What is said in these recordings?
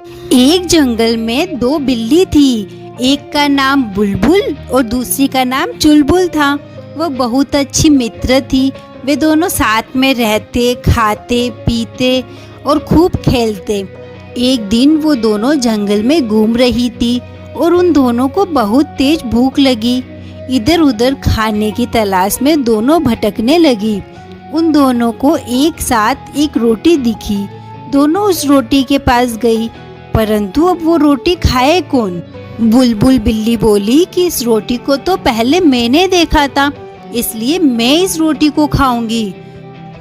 एक जंगल में दो बिल्ली थी। एक का नाम बुलबुल और दूसरी का नाम चुलबुल था। वह बहुत अच्छी मित्र थी। वे दोनों साथ में रहते, खाते, पीते और खूब खेलते। एक दिन वो दोनों जंगल में घूम रही थी और उन दोनों को बहुत तेज भूख लगी। इधर उधर खाने की तलाश में दोनों भटकने लगी। उन दोनों को एक साथ एक रोटी दिखी। दोनों उस रोटी के पास गई, परंतु अब वो रोटी खाए कौन? बुलबुल बिल्ली बोली कि इस रोटी को तो पहले मैंने देखा था, इसलिए मैं इस रोटी को खाऊंगी।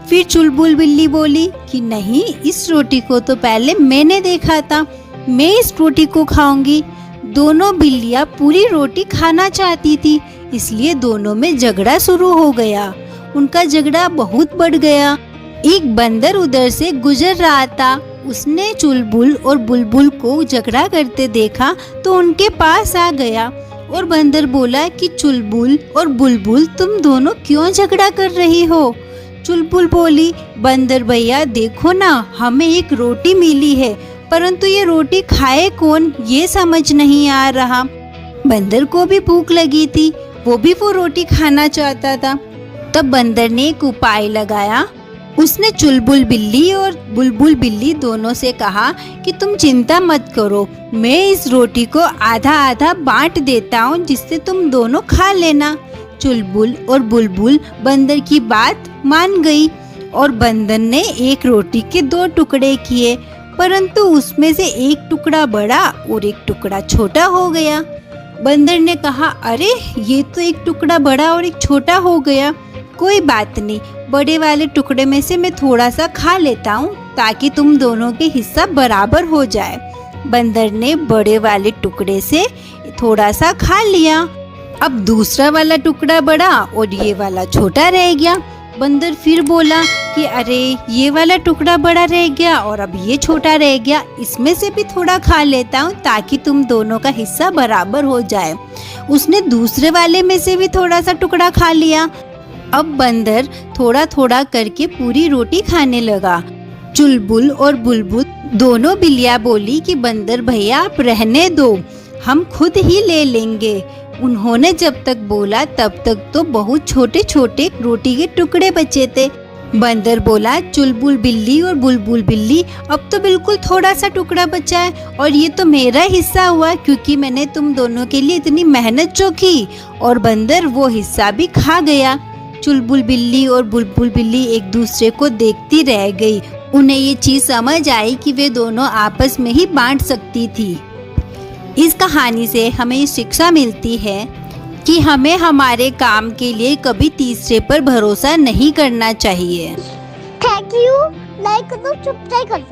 फिर चुलबुल बिल्ली बोली कि नहीं, इस रोटी को तो पहले मैंने देखा था, मैं इस रोटी को खाऊंगी। दोनों बिल्लियां पूरी रोटी खाना चाहती थी, इसलिए दोनों में झगड़ा शुरू हो गया। उनका झगड़ा बहुत बढ़ गया। एक बंदर उधर से गुजर रहा था। उसने चुलबुल और बुलबुल को झगड़ा करते देखा तो उनके पास आ गया और बंदर बोला कि चुलबुल और बुलबुल, तुम दोनों क्यों झगड़ा कर रही हो? चुलबुल बोली, बंदर भैया देखो ना, हमें एक रोटी मिली है, परंतु ये रोटी खाए कौन, ये समझ नहीं आ रहा। बंदर को भी भूख लगी थी, वो भी वो रोटी खाना चाहता था। तब बंदर ने एक उपाय लगाया। उसने चुलबुल बिल्ली और बुलबुल बिल्ली दोनों से कहा कि तुम चिंता मत करो, मैं इस रोटी को आधा आधा बांट देता हूँ, जिससे तुम दोनों खा लेना। चुलबुल और बुलबुल बंदर की बात मान गई और बंदर ने एक रोटी के दो टुकड़े किए, परंतु उसमें से एक टुकड़ा बड़ा और एक टुकड़ा छोटा हो गया। बंदर ने कहा, अरे ये तो एक टुकड़ा बड़ा और एक छोटा हो गया, कोई बात नहीं, बड़े वाले टुकड़े में से मैं थोड़ा सा खा लेता हूँ ताकि तुम दोनों के हिस्सा बराबर हो जाए। बंदर ने बड़े वाले टुकड़े से थोड़ा सा खा लिया। अब दूसरा वाला टुकड़ा बड़ा और ये वाला छोटा रह गया। बंदर फिर बोला कि अरे ये वाला टुकड़ा बड़ा रह गया और अब ये छोटा रह गया, इसमें से भी थोड़ा खा लेता हूँ ताकि तुम दोनों का हिस्सा बराबर हो जाए। उसने दूसरे वाले में से भी थोड़ा सा टुकड़ा खा लिया। अब बंदर थोड़ा थोड़ा करके पूरी रोटी खाने लगा। चुलबुल और बुलबुल दोनों बिल्लियाँ बोली कि बंदर भैया आप रहने दो, हम खुद ही ले लेंगे। उन्होंने जब तक बोला तब तक तो बहुत छोटे छोटे रोटी के टुकड़े बचे थे। बंदर बोला, चुलबुल बिल्ली और बुलबुल बिल्ली, अब तो बिल्कुल थोड़ा सा टुकड़ा बचा है और ये तो मेरा हिस्सा हुआ, क्योंकि मैंने तुम दोनों के लिए इतनी मेहनत जो की। और बंदर वो हिस्सा भी खा गया। चुलबुल बिल्ली और बुलबुल बिल्ली एक दूसरे को देखती रह गई। उन्हें ये चीज समझ आई कि वे दोनों आपस में ही बांट सकती थी। इस कहानी से हमें ये शिक्षा मिलती है कि हमें हमारे काम के लिए कभी तीसरे पर भरोसा नहीं करना चाहिए। Thank you. लाइक करो, सब्सक्राइब करो।